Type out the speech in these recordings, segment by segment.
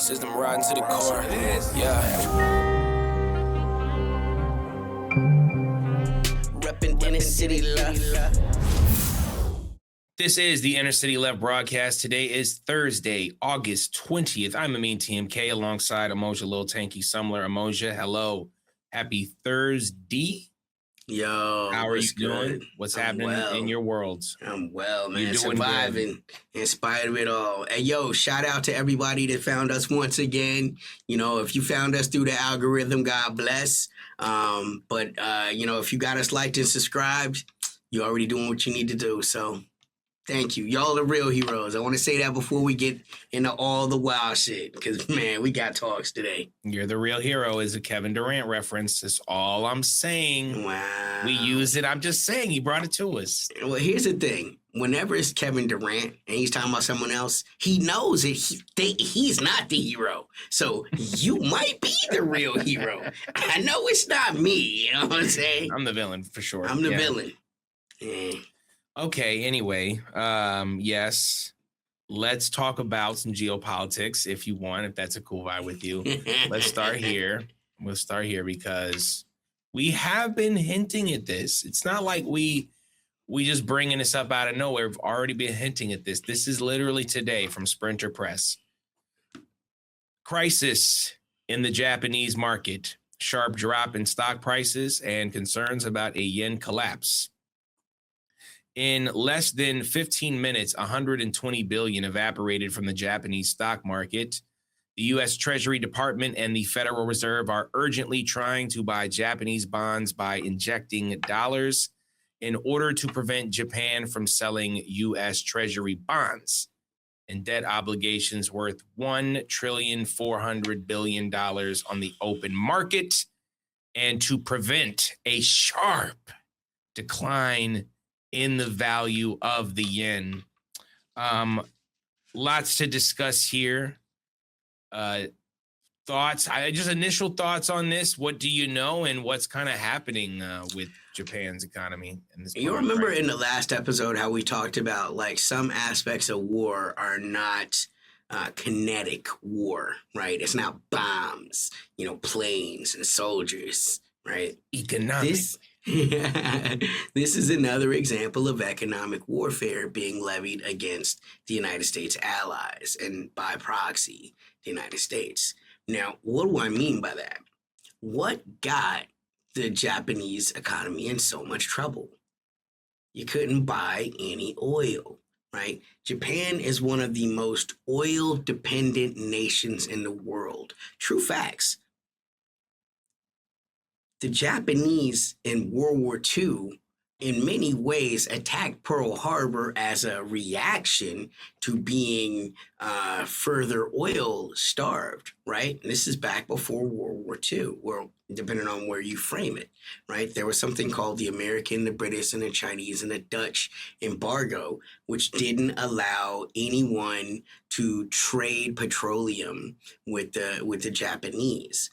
System riding to the core. Yeah. Reppin' inner city left. This is the Inner City Left broadcast. Today is Thursday, August 20th. I'm Amin TMK alongside Amoja, Lil Tanky Sumler. Amoja, hello. Happy Thursday. Yo, how are you good? doing? What's happening in your worlds? I'm well, man. You're doing surviving in spite of it all. And yo, shout out to everybody that found us once again. You know, if you found us through the algorithm, God bless. But you know, if you got us liked and subscribed, you're already doing what you need to do. So thank you. Y'all are real heroes. I want to say that before we get into all the wild shit, because, man, we got talks today. You're the real hero is a Kevin Durant reference. That's all I'm saying. Wow. We use it. I'm just saying he brought it to us. Well, here's the thing. Whenever it's Kevin Durant and he's talking about someone else, he knows it. He's not the hero. So you might be the real hero. I know it's not me. You know what I'm saying? I'm the villain for sure. I'm the villain. Yeah. Okay, anyway, yes, let's talk about some geopolitics if you want, if that's a cool vibe with you. Let's start here. We'll start here because we have been hinting at this. It's not like we just bringing this up out of nowhere. We've already been hinting at this. This is literally today from Sprinter Press. Crisis in the Japanese market, sharp drop in stock prices, and concerns about a yen collapse. In less than 15 minutes, 120 billion evaporated from the Japanese stock market. The U.S. Treasury Department and the Federal Reserve are urgently trying to buy Japanese bonds by injecting dollars in order to prevent Japan from selling U.S. Treasury bonds and debt obligations worth $1.4 trillion on the open market, and to prevent a sharp decline in the value of the yen. Lots to discuss here. Thoughts, just initial thoughts on this. What do you know, and what's kind of happening with Japan's economy? You remember in the last episode how we talked about like some aspects of war are not kinetic war, right? It's not bombs, you know, planes and soldiers, right? Economic. This is another example of economic warfare being levied against the United States allies and by proxy, the United States. Now, what do I mean by that? What got the Japanese economy in so much trouble? You couldn't buy any oil, right? Japan is one of the most oil-dependent nations in the world. True facts. The Japanese in World War II, in many ways, attacked Pearl Harbor as a reaction to being further oil starved, right? And this is back before World War II, well, depending on where you frame it, right? There was something called the American, the British, and the Chinese, and the Dutch embargo, which didn't allow anyone to trade petroleum with the Japanese.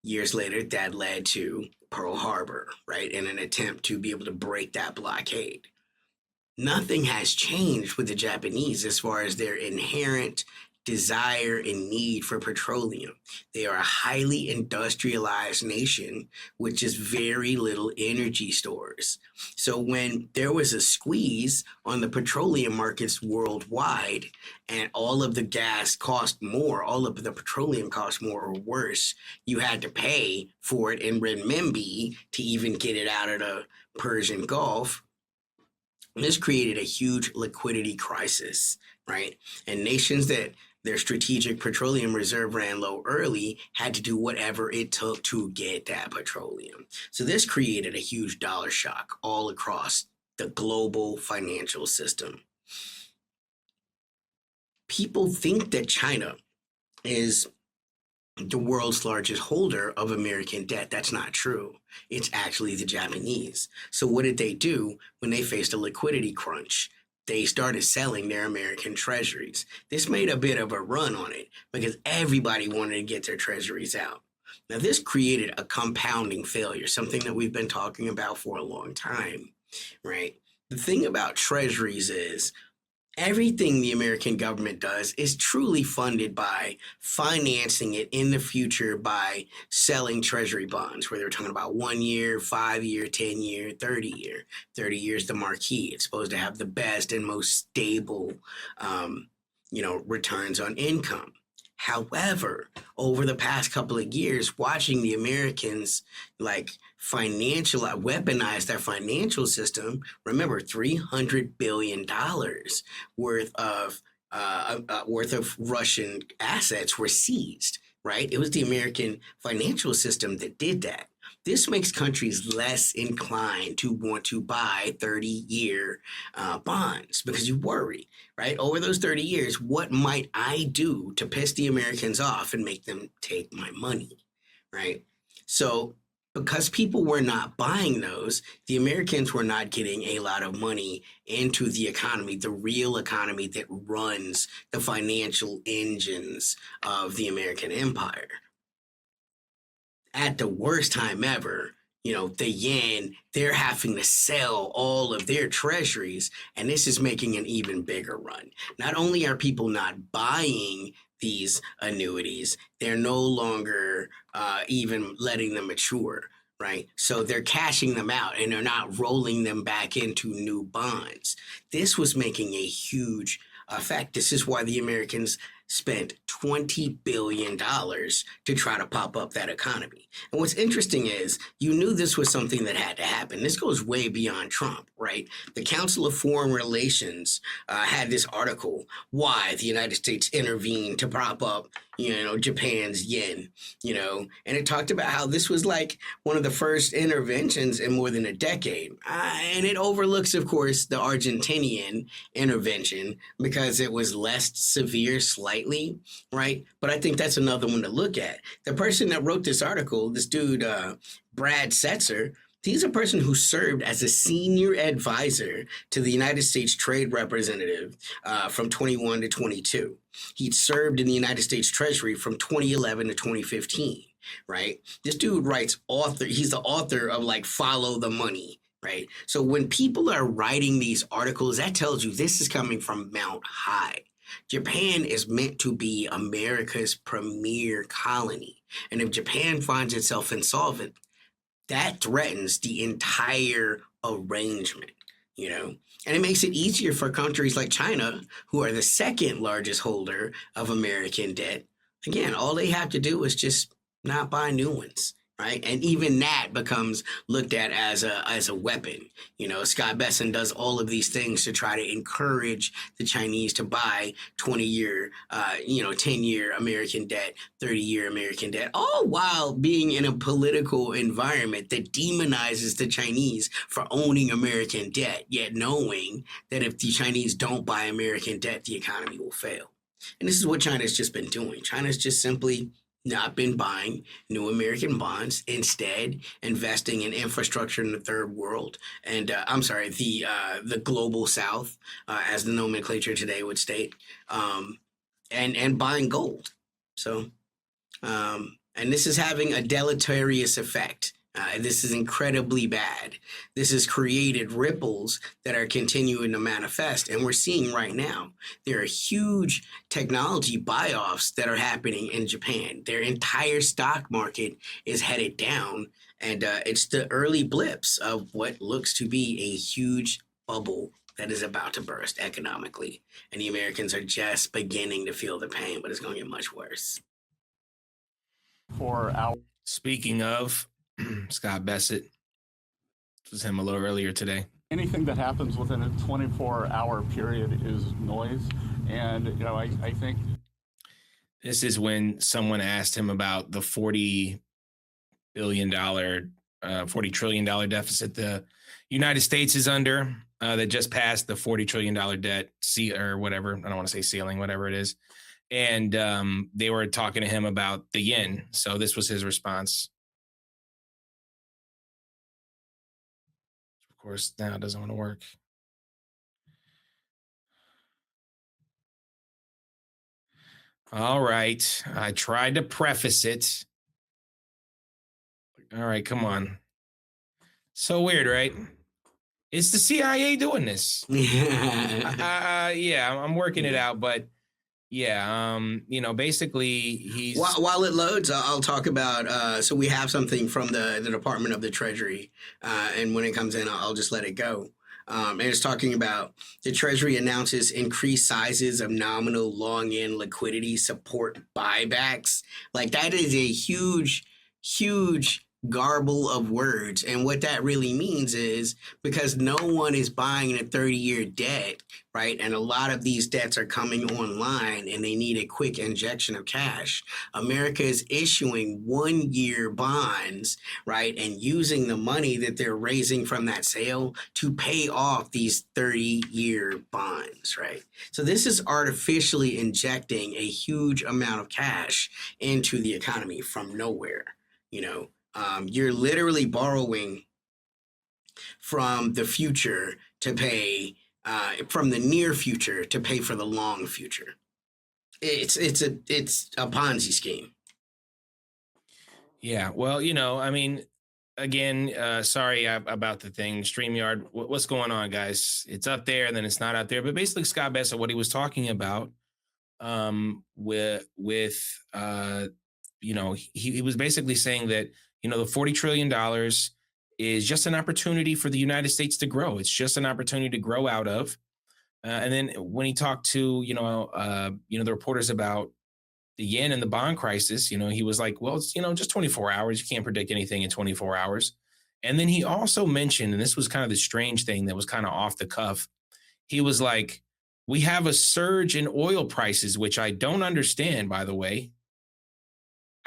Years later, that led to Pearl Harbor, right? In an attempt to be able to break that blockade. Nothing has changed with the Japanese as far as their inherent desire and need for petroleum. They are a highly industrialized nation with just very little energy stores. So when there was a squeeze on the petroleum markets worldwide and all of the gas cost more, all of the petroleum cost more or worse, you had to pay for it in renminbi to even get it out of the Persian Gulf. This created a huge liquidity crisis, right? And nations that their strategic petroleum reserve ran low early had to do whatever it took to get that petroleum. So this created a huge dollar shock all across the global financial system. People think that China is the world's largest holder of American debt. That's not true. It's actually the Japanese. So what did they do when they faced a liquidity crunch? They started selling their American treasuries. This made a bit of a run on it because everybody wanted to get their treasuries out. Now, this created a compounding failure, something that we've been talking about for a long time, right? The thing about treasuries is Everything the American government does is truly funded by financing it in the future by selling treasury bonds, where they're talking about 1 year, 5 year, 10 year, 30 year. 30 years, the marquee. It's supposed to have the best and most stable, um, returns on income. However, over the past couple of years, watching the Americans like financial weaponize their financial system. Remember, $300 billion worth of Russian assets were seized. Right? It was the American financial system that did that. This makes countries less inclined to want to buy 30-year bonds because you worry, right? Over those 30 years, what might I do to piss the Americans off and make them take my money, right? So because people were not buying those, the Americans were not getting a lot of money into the economy, the real economy that runs the financial engines of the American empire. At the worst time ever, the yen, they're having to sell all of their treasuries, and this is making an even bigger run. Not only are people not buying these annuities, they're no longer even letting them mature, right? So they're cashing them out and they're not rolling them back into new bonds. This was making a huge effect. This is why the Americans spent $20 billion to try to pop up that economy. And what's interesting is you knew this was something that had to happen. This goes way beyond Trump, right? The Council of Foreign Relations had this article, why the United States intervened to prop up, Japan's yen, and it talked about how this was like one of the first interventions in more than a decade. And it overlooks, of course, the Argentinian intervention because it was less severe, slightly, right? But I think that's another one to look at. The person that wrote this article, this dude, Brad Setzer, he's a person who served as a senior advisor to the United States Trade Representative from 21 to 22. He'd served in the United States Treasury from 2011 to 2015, right? This dude writes he's the author of like Follow the Money, right? So when people are writing these articles, that tells you this is coming from Mount High. Japan is meant to be America's premier colony. And if Japan finds itself insolvent, that threatens the entire arrangement, And it makes it easier for countries like China, who are the second largest holder of American debt. Again, all they have to do is just not buy new ones, right? And even that becomes looked at as a weapon. Scott Besson does all of these things to try to encourage the Chinese to buy 20-year, 10-year American debt, 30-year American debt, all while being in a political environment that demonizes the Chinese for owning American debt, yet knowing that if the Chinese don't buy American debt, the economy will fail. And this is what China's just been doing. China's just simply not been buying new American bonds, instead investing in infrastructure in the third world, and the global South, as the nomenclature today would state, and buying gold. So, and this is having a deleterious effect. This is incredibly bad. This has created ripples that are continuing to manifest. And we're seeing right now, there are huge technology buy-offs that are happening in Japan. Their entire stock market is headed down. And it's the early blips of what looks to be a huge bubble that is about to burst economically. And the Americans are just beginning to feel the pain, but it's going to get much worse. Speaking of Scott Bassett, this was him a little earlier today. Anything that happens within a 24-hour period is noise. And, I think this is when someone asked him about the $40 trillion deficit the United States is under, that just passed the $40 trillion debt or whatever. I don't want to say ceiling, whatever it is. And they were talking to him about the yen. So this was his response. Of course, now it doesn't want to work. All right. I tried to preface it. All right, come on. So weird, right? It's the CIA doing this. Yeah, I'm working it out, but yeah, basically he's While it loads, I'll talk about. So we have something from the Department of the Treasury, and when it comes in, I'll just let it go. And it's talking about the Treasury announces increased sizes of nominal long-end liquidity support buybacks. Like that is a huge garble of words. And what that really means is because no one is buying a 30-year debt, right? And a lot of these debts are coming online and they need a quick injection of cash. America is issuing 1-year bonds, right? And using the money that they're raising from that sale to pay off these 30-year bonds, right? So this is artificially injecting a huge amount of cash into the economy from nowhere, you know. You're literally borrowing from the future to pay, from the near future to pay for the long future. It's a Ponzi scheme. Yeah, well, I mean, again, sorry about the thing. StreamYard, what's going on, guys? It's up there, and then it's not out there. But basically, Scott Bessa, what he was talking about, he was basically saying that the $40 trillion is just an opportunity for the United States to grow. It's just an opportunity to grow out of. And then when he talked to the reporters about the yen and the bond crisis, he was like, well, it's just 24 hours. You can't predict anything in 24 hours. And then he also mentioned, and this was kind of the strange thing that was kind of off the cuff. He was like, we have a surge in oil prices, which I don't understand, by the way.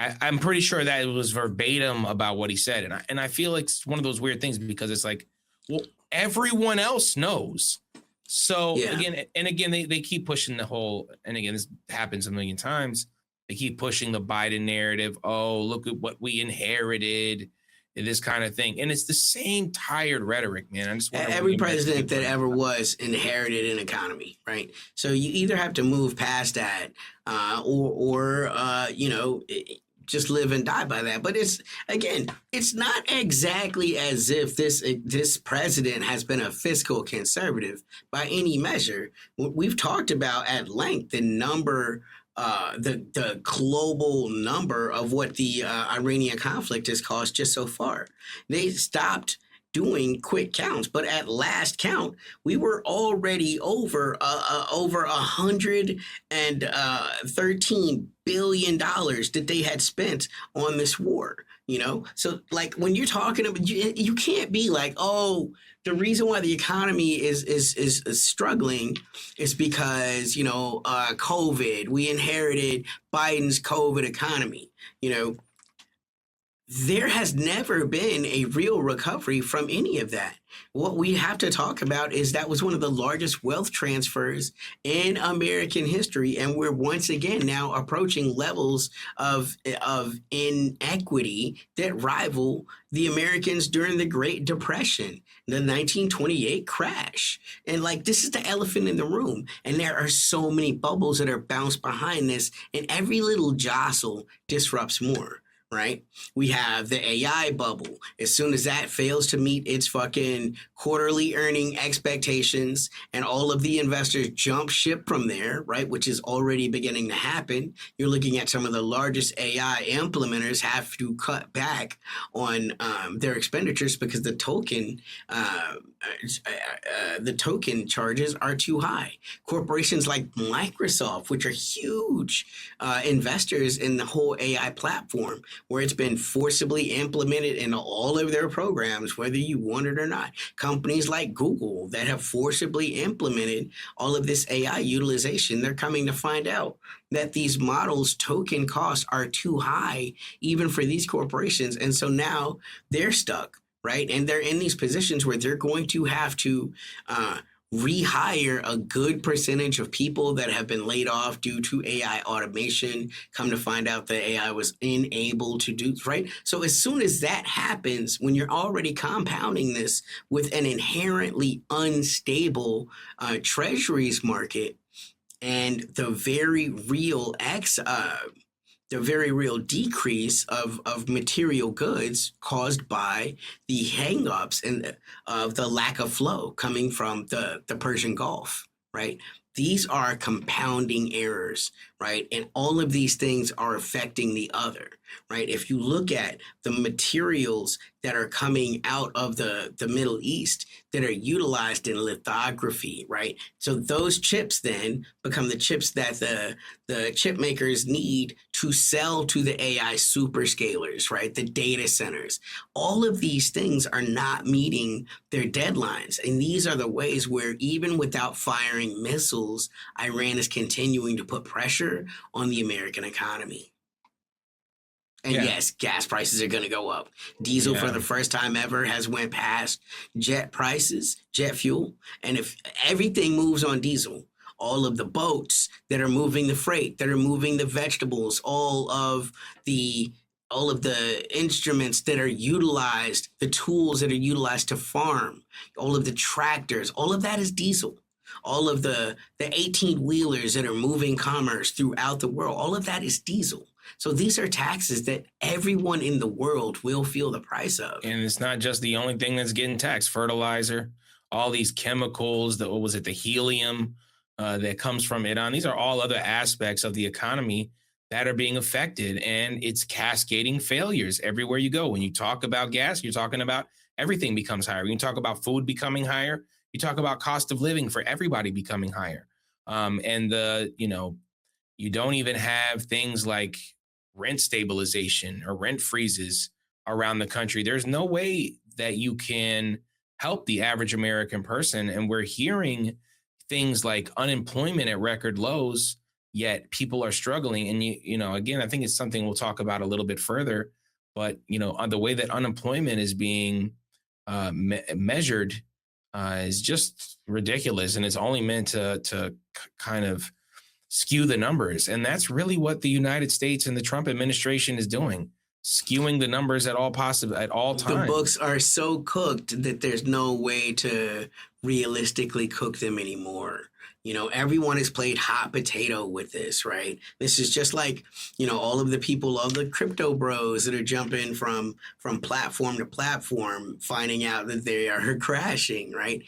I'm pretty sure that it was verbatim about what he said. And I feel like it's one of those weird things because it's like, well, everyone else knows. So Yeah. again, they keep pushing the whole, and again, this happens a million times. They keep pushing the Biden narrative. Oh, look at what we inherited, this kind of thing. And it's the same tired rhetoric, man. I just wonder Every president that ever was inherited an economy, right? So you either have to move past that, or just live and die by that. But it's not exactly as if this president has been a fiscal conservative by any measure. We've talked about at length the number, the global number of what the Iranian conflict has cost just so far. They stopped doing quick counts, but at last count, we were already over $113 billion that they had spent on this war. So like when you're talking about, you can't be like, oh, the reason why the economy is struggling is because COVID. We inherited Biden's COVID economy. There has never been a real recovery from any of that. What we have to talk about is that was one of the largest wealth transfers in American history, and we're once again now approaching levels of inequity that rival the Americans during the Great Depression, the 1928 crash. And like this is the elephant in the room, and there are so many bubbles that are bounced behind this, and every little jostle disrupts more. Right? We have the AI bubble. As soon as that fails to meet its fucking quarterly earning expectations and all of the investors jump ship from there, right? Which is already beginning to happen. You're looking at some of the largest AI implementers have to cut back on their expenditures because the token charges are too high. Corporations like Microsoft, which are huge investors in the whole AI platform, where it's been forcibly implemented in all of their programs, whether you want it or not. Companies like Google that have forcibly implemented all of this AI utilization, they're coming to find out that these models' token costs are too high, even for these corporations. And so now they're stuck, right? And they're in these positions where they're going to have to rehire a good percentage of people that have been laid off due to AI automation. Come to find out that AI was unable to do, right? So as soon as that happens, when you're already compounding this with an inherently unstable treasuries market and the very real the very real decrease of material goods caused by the hangups and of the lack of flow coming from the Persian Gulf, right? These are compounding errors, right? And all of these things are affecting the other, right? If you look at the materials that are coming out of the Middle East that are utilized in lithography, right? So those chips then become the chips that the chip makers need to sell to the AI superscalers, right? The data centers. All of these things are not meeting their deadlines. And these are the ways where, even without firing missiles, Iran is continuing to put pressure on the American economy. And Yeah. yes, gas prices are going to go up. Diesel for the first time ever has went past jet prices, jet fuel. And if everything moves on diesel, all of the boats that are moving the freight, that are moving the vegetables, the all of the instruments that are utilized, the tools that are utilized to farm, all of the tractors, all of that is diesel. All of the 18 wheelers that are moving commerce throughout the world, all of that is diesel. So these are taxes that everyone in the world will feel the price of. And it's not just the only thing that's getting taxed. Fertilizer, all these chemicals, what was it, the helium that comes from Iran. These are all other aspects of the economy that are being affected. And it's cascading failures everywhere you go. When you talk about gas, you're talking about everything becomes higher. When you talk about food becoming higher, you talk about cost of living for everybody becoming higher. And you don't even have things like rent stabilization or rent freezes around the country. There's no way that you can help the average American person. And we're hearing things like unemployment at record lows, yet people are struggling. And, again, I think it's something we'll talk about a little bit further. But, on the way that unemployment is being measured is just ridiculous. And it's only meant to kind of skew the numbers. And that's really what the United States and the Trump administration is doing, skewing the numbers at all times. The books are so cooked that there's no way to realistically cook them anymore. Everyone has played hot potato with this, right? This is just like, all of the people, all the crypto bros that are jumping from platform to platform, finding out that they are crashing, right?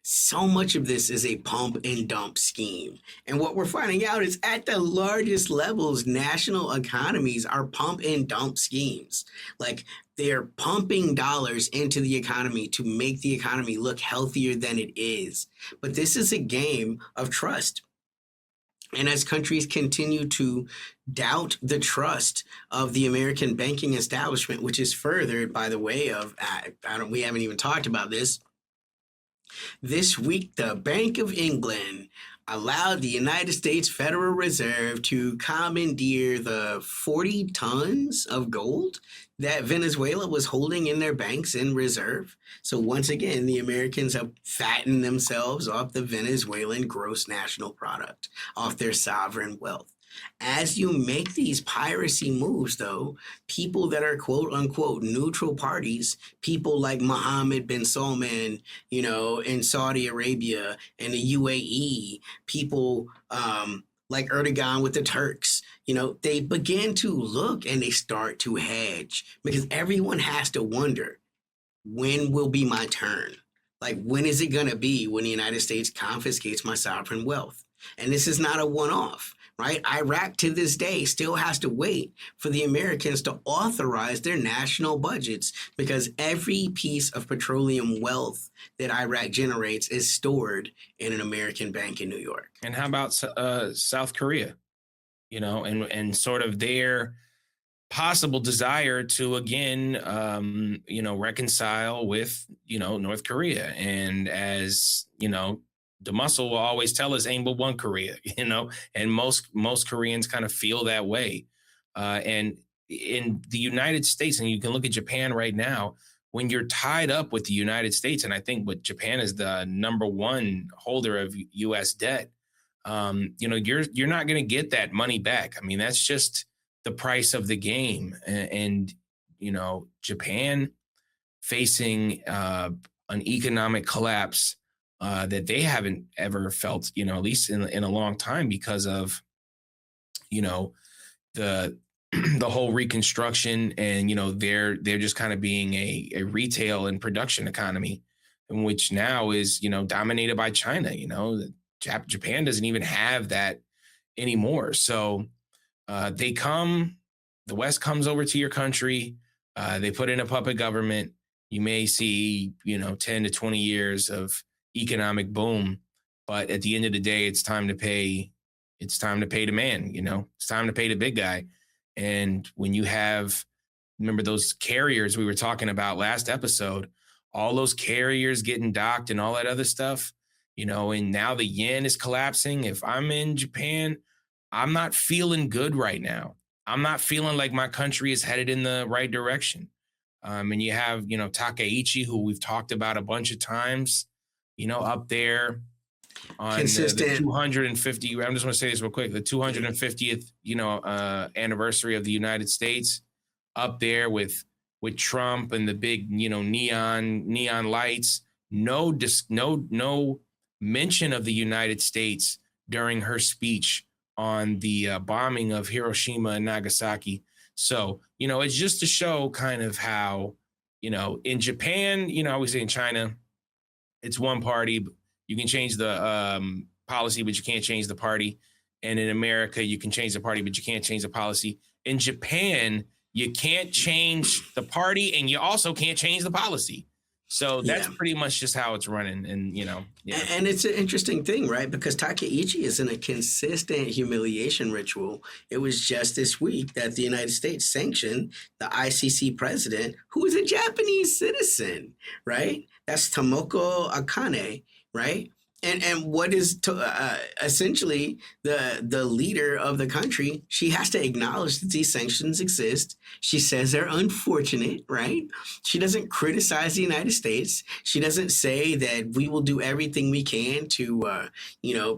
So much of this is a pump and dump scheme. And what we're finding out is at the largest levels, national economies are pump and dump schemes. Like, they're pumping dollars into the economy to make the economy look healthier than it is. But this is a game of trust. And as countries continue to doubt the trust of the American banking establishment, which is furthered by the way of, we haven't even talked about this. This week, the Bank of England allowed the United States Federal Reserve to commandeer the 40 tons of gold that Venezuela was holding in their banks in reserve. So once again, the Americans have fattened themselves off the Venezuelan gross national product, off their sovereign wealth. As you make these piracy moves, though, people that are quote unquote neutral parties, people like Mohammed bin Salman, in Saudi Arabia and the UAE, people like Erdogan with the Turks, they begin to look and they start to hedge, because everyone has to wonder, when will be my turn? Like, when is it going to be when the United States confiscates my sovereign wealth? And this is not a one-off. Right? Iraq to this day still has to wait for the Americans to authorize their national budgets, because every piece of petroleum wealth that Iraq generates is stored in an American bank in New York. And how about South Korea? And sort of their possible desire to again, reconcile with, North Korea. And as, the muscle will always tell us ain't but one Korea, and most Koreans kind of feel that way. And in the United States, and you can look at Japan right now, when you're tied up with the United States, and I think what Japan is the number one holder of U.S. debt, you're not going to get that money back. I mean, that's just the price of the game. And Japan facing an economic collapse that they haven't ever felt, at least in a long time, because of, the the whole reconstruction, and they're just kind of being a retail and production economy, in which now is dominated by China. Japan doesn't even have that anymore. So the West comes over to your country, they put in a puppet government. You may see 10 to 20 years of economic boom, but at the end of the day, it's time to pay. It's time to pay the man. It's time to pay the big guy. And when you remember those carriers we were talking about last episode, all those carriers getting docked and all that other stuff, and now the yen is collapsing. If I'm in Japan, I'm not feeling good right now. I'm not feeling like my country is headed in the right direction. And you have, Takeichi, who we've talked about a bunch of times, up there on the 250. I'm just want to say this real quick. The 250th, anniversary of the United States, up there with Trump and the big, neon lights. No mention of the United States during her speech on the bombing of Hiroshima and Nagasaki. So, it's just to show kind of how, in Japan, I always say in China, it's one party. You can change the policy, but you can't change the party. And in America, you can change the party, but you can't change the policy. In Japan, you can't change the party, and you also can't change the policy. So that's pretty much just how it's running. And, And it's an interesting thing, right? Because Takeichi is in a consistent humiliation ritual. It was just this week that the United States sanctioned the ICC president, who is a Japanese citizen, right? That's Tomoko Akane, right? And what is essentially the leader of the country? She has to acknowledge that these sanctions exist. She says they're unfortunate, right? She doesn't criticize the United States. She doesn't say that we will do everything we can to,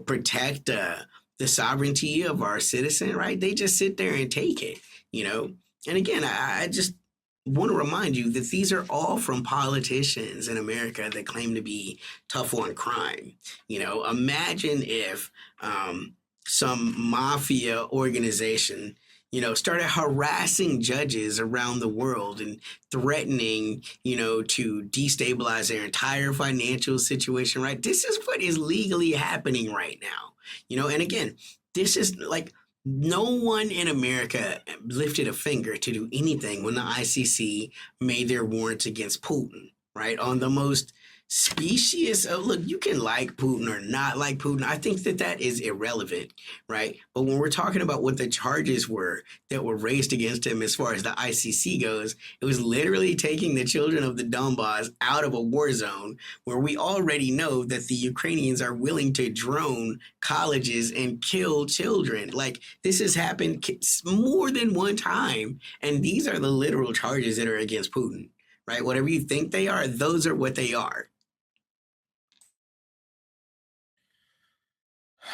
protect the sovereignty of our citizen, right? They just sit there and take it, And again, I just want to remind you that these are all from politicians in America that claim to be tough on crime. Imagine if some mafia organization, started harassing judges around the world and threatening, to destabilize their entire financial situation, right? This is what is legally happening right now, and again, this is like, no one in America lifted a finger to do anything when the ICC made their warrants against Putin, right? On the most specious, look, you can like Putin or not like Putin. I think that is irrelevant, right? But when we're talking about what the charges were that were raised against him as far as the ICC goes, it was literally taking the children of the Donbass out of a war zone where we already know that the Ukrainians are willing to drone colleges and kill children. Like, this has happened more than one time. And these are the literal charges that are against Putin, right? Whatever you think they are, those are what they are.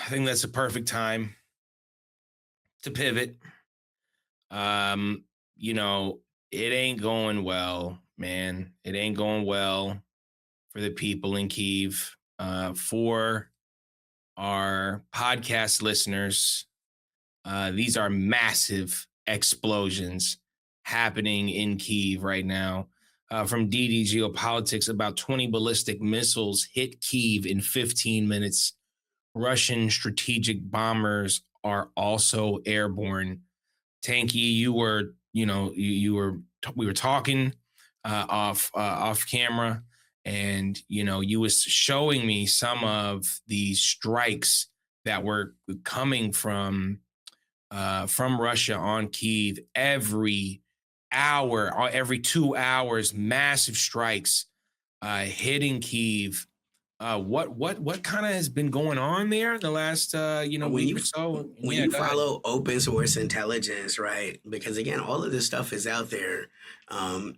I think that's a perfect time to pivot. It ain't going well, man. It ain't going well for the people in Kiev. For our podcast listeners, these are massive explosions happening in Kiev right now. From DD Geopolitics, about 20 ballistic missiles hit Kiev in 15 minutes. Russian strategic bombers are also airborne. Tanky, we were talking off camera, and you was showing me some of the strikes that were coming from Russia on Kiev every hour, or every 2 hours, massive strikes hitting Kiev. What kind of has been going on there the last week or so? When you follow open source intelligence, right? Because again, all of this stuff is out there.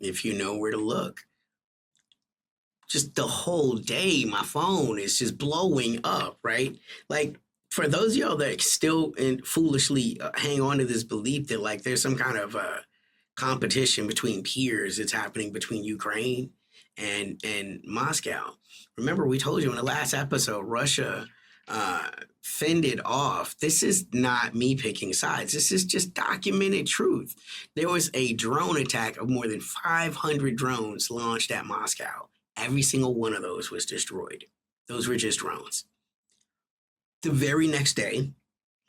If you know where to look. Just the whole day, my phone is just blowing up, right? Like, for those of y'all that still foolishly hang on to this belief that like there's some kind of competition between peers that's happening between Ukraine and Moscow. Remember, we told you in the last episode, Russia fended off. This is not me picking sides. This is just documented truth. There was a drone attack of more than 500 drones launched at Moscow. Every single one of those was destroyed. Those were just drones. The very next day,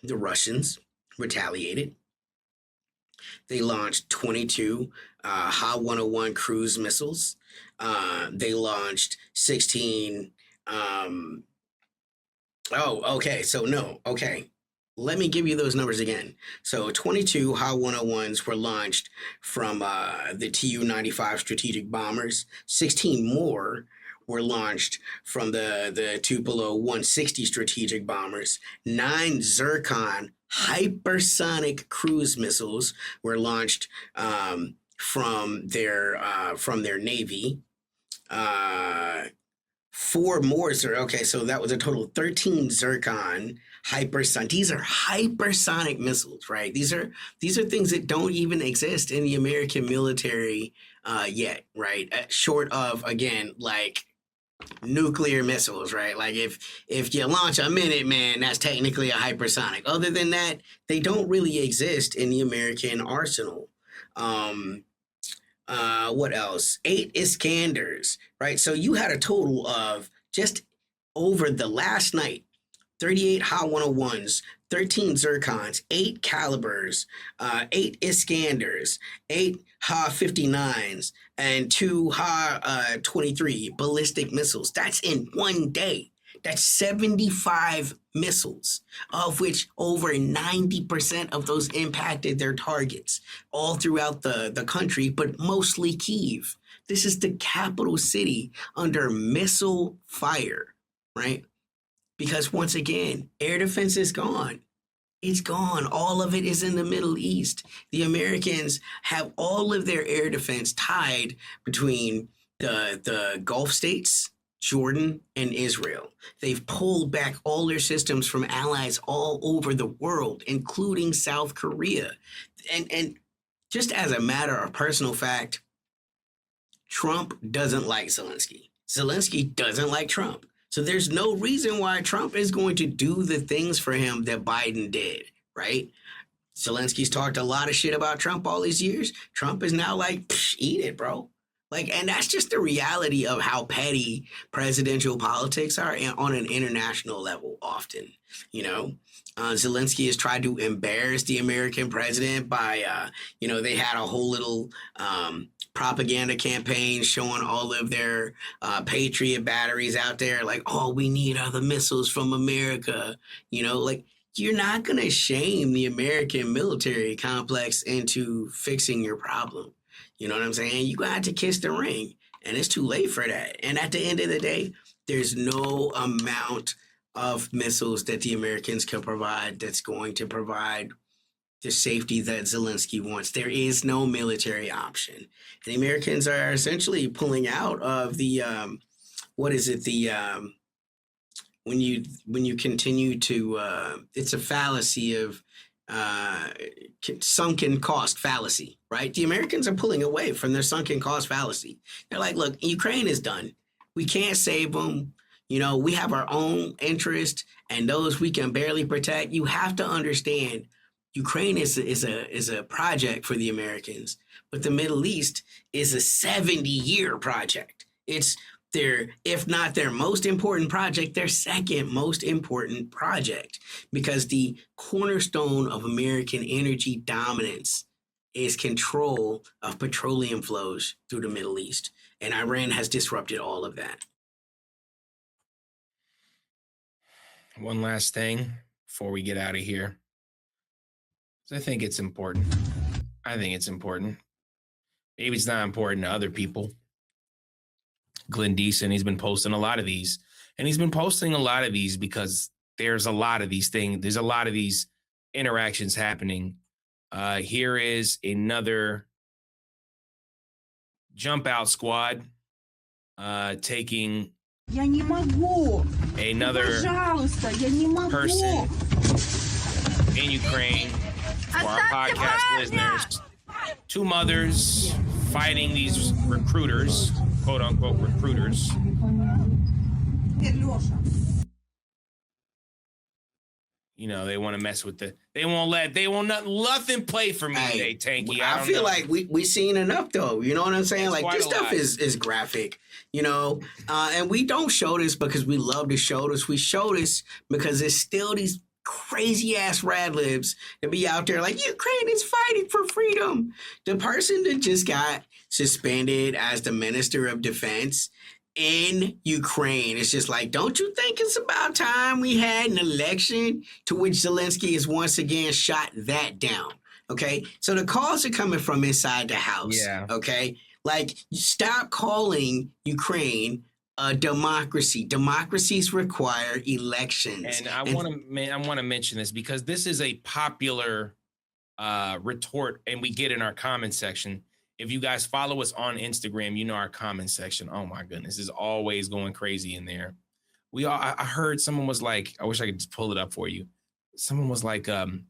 the Russians retaliated. They launched 22 Ha-101 cruise missiles. They launched 16. Let me give you those numbers again. So 22 Ha-101s were launched from the Tu-95 strategic bombers. 16 more were launched from the Tupelo 160 strategic bombers. 9 Zircon hypersonic cruise missiles were launched from their Navy. 4 more, so that was a total of 13 Zircon hypersonic. These are hypersonic missiles, right? These are things that don't even exist in the American military yet, right? Short of, again, like nuclear missiles, right? Like if you launch a Minuteman, that's technically a hypersonic. Other than that, they don't really exist in the American arsenal. What else? 8 Iskanders, right? So you had a total of, just over the last night, 38 Ha-101s, 13 Zircons, 8 Calibers, 8 Iskanders, 8 Ha-59s, and 2 Ha-23 ballistic missiles. That's in one day. That's 75 missiles, of which over 90% of those impacted their targets all throughout the country, but mostly Kiev. This is the capital city under missile fire, right? Because once again, air defense is gone. It's gone. All of it is in the Middle East. The Americans have all of their air defense tied between the Gulf states, Jordan, and Israel. They've pulled back all their systems from allies all over the world, including South Korea. And just as a matter of personal fact, Trump doesn't like Zelensky. Zelensky doesn't like Trump. So there's no reason why Trump is going to do the things for him that Biden did, right? Zelensky's talked a lot of shit about Trump all these years. Trump is now like, eat it, bro. Like, and that's just the reality of how petty presidential politics are on an international level often, you know? Zelensky has tried to embarrass the American president by, they had a whole little propaganda campaign showing all of their Patriot batteries out there. Like, all we need are the missiles from America. You're not going to shame the American military complex into fixing your problem. You know what I'm saying? You got to kiss the ring, and it's too late for that. And at the end of the day, there's no amount of missiles that the Americans can provide that's going to provide the safety that Zelensky wants. There is no military option. And the Americans are essentially pulling out of the, when you continue to, it's a fallacy of sunken cost fallacy, right? The Americans are pulling away from their sunken cost fallacy. They're like, look, Ukraine is done. We can't save them. We have our own interest, and those we can barely protect. You have to understand, Ukraine is a project for the Americans, but the Middle East is a 70-year project. It's if not their most important project, their second most important project, because the cornerstone of American energy dominance is control of petroleum flows through the Middle East. And Iran has disrupted all of that. One last thing before we get out of here. I think it's important. Maybe it's not important to other people. Glenn Deason, he's been posting a lot of these. And he's been posting a lot of these because there's a lot of these things. There's a lot of these interactions happening. Here is another jump out squad taking another person in Ukraine for our podcast listeners. 2 mothers fighting these recruiters, quote unquote recruiters. they want to mess with they won't nothing play for me today, Tanky. I feel like we seen enough though. You know what I'm saying? It's like this stuff lot. is graphic, and we don't show this because we love to show this. We show this because there's still these crazy ass rad libs that be out there like Ukraine is fighting for freedom. The person that just got suspended as the Minister of Defense in Ukraine. It's just like, don't you think it's about time we had an election? To which Zelensky has once again shot that down. Okay. So the calls are coming from inside the house. Yeah. Okay. Like, stop calling Ukraine a democracy. Democracies require elections. And I want to mention this because this is a popular retort, and we get in our comment section. If you guys follow us on Instagram, our comment section. Oh my goodness, is always going crazy in there. I heard someone was like, I wish I could just pull it up for you. Someone was like, in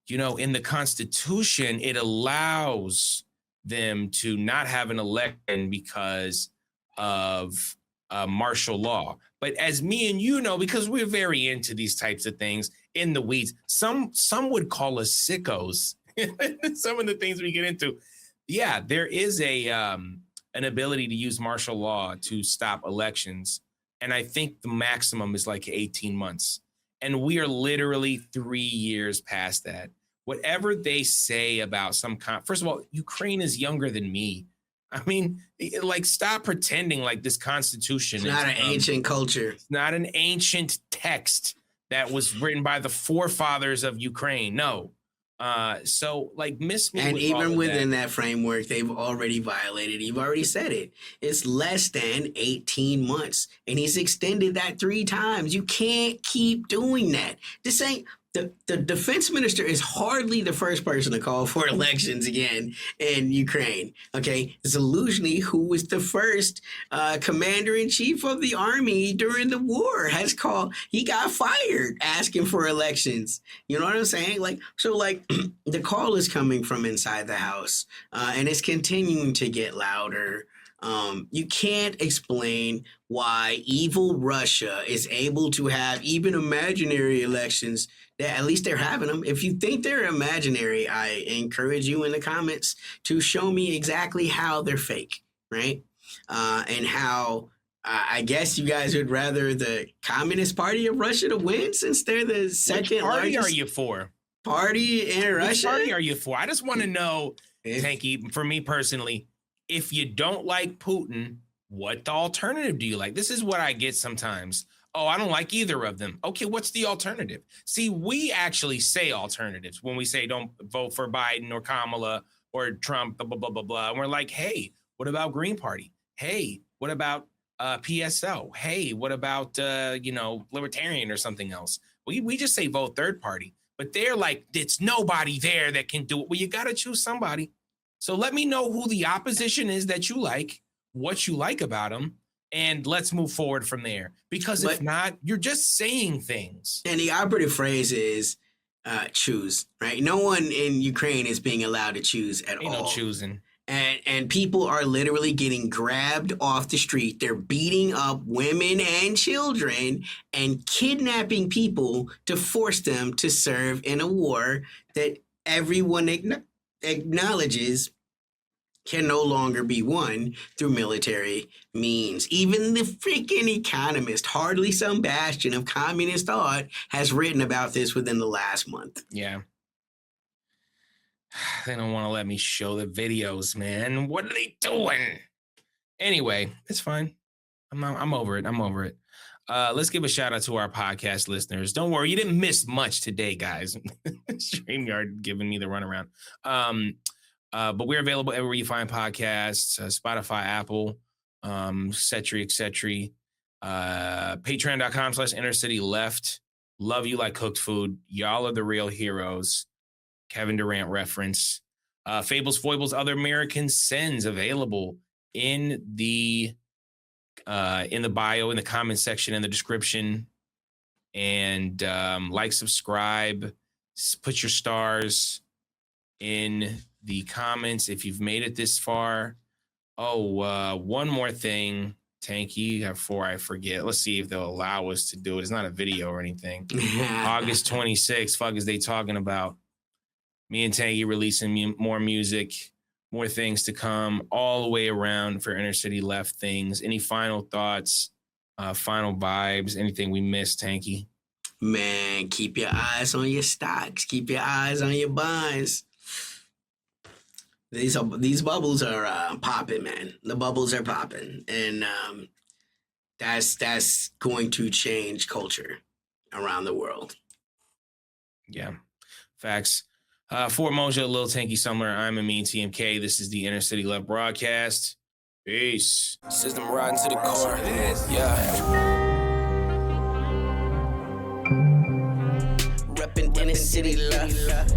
the Constitution, it allows them to not have an election because of martial law. But as me and because we're very into these types of things in the weeds, some would call us sickos. Some of the things we get into. Yeah, there is an ability to use martial law to stop elections. And I think the maximum is like 18 months. And we are literally 3 years past that. Whatever they say about first of all, Ukraine is younger than me. I mean, stop pretending like this Constitution is not an ancient culture. It's not an ancient text that was written by the forefathers of Ukraine. No. So miss me. And even within that framework, they've already violated. You've already said it. It's less than 18 months. And he's extended that 3 times. You can't keep doing that. This ain't the defense minister is hardly the first person to call for elections again in Ukraine. Okay. Zelensky, who was the first commander in chief of the army during the war, he got fired asking for elections. You know what I'm saying? The call is coming from inside the house, and it's continuing to get louder. You can't explain why evil Russia is able to have even imaginary elections. At least they're having them. If you think they're imaginary, I encourage you in the comments to show me exactly how they're fake, right? And how I guess you guys would rather the Communist Party of Russia to win since they're the second largest. Are you for? Party in Russia? Which party are you for? I just want to know, Tanky, for me personally, if you don't like Putin, what the alternative do you like? This is what I get sometimes. Oh, I don't like either of them. Okay, what's the alternative? See, we actually say alternatives when we say don't vote for Biden or Kamala or Trump, blah, blah, blah, blah, blah. And we're like, hey, what about Green Party? Hey, what about PSL? Hey, what about, Libertarian or something else? We just say vote third party. But they're like, it's nobody there that can do it. Well, you got to choose somebody. So let me know who the opposition is that you like, what you like about them, and let's move forward from there. Because if not, you're just saying things. And the operative phrase is choose, right? No one in Ukraine is being allowed to choose at all. Ain't no choosing. And people are literally getting grabbed off the street. They're beating up women and children and kidnapping people to force them to serve in a war that everyone acknowledges can no longer be won through military means. Even the freaking Economist, hardly some bastion of communist thought, has written about this within the last month. Yeah. They don't want to let me show the videos, man. What are they doing? Anyway, it's fine. I'm over it. Let's give a shout out to our podcast listeners. Don't worry, you didn't miss much today, guys. StreamYard giving me the runaround. But we're available everywhere you find podcasts, Spotify, Apple, etc. Patreon.com/InnerCityLeft. Love you like cooked food. Y'all are the real heroes. Kevin Durant reference. Fables, Foibles, Other American Sins available in the bio, in the comment section, in the description. And subscribe, put your stars in the comments if you've made it this far. One more thing. Tanky, before I forget. Let's see if they'll allow us to do it. It's not a video or anything. August 26th. Fuck is they talking about? Me and Tanky releasing more music, more things to come all the way around for Inner City Left things. Any final thoughts, final vibes, anything we missed, Tanky? Man, keep your eyes on your stocks. Keep your eyes on your bonds. These bubbles are popping, man. The bubbles are popping, and that's going to change culture around the world. Yeah, facts. For Amoja, Lil Tanky Summer, I'm Amin TMK. This is the Inner City Left broadcast. Peace. System riding to the core. Yeah. Reppin' Inner City Left.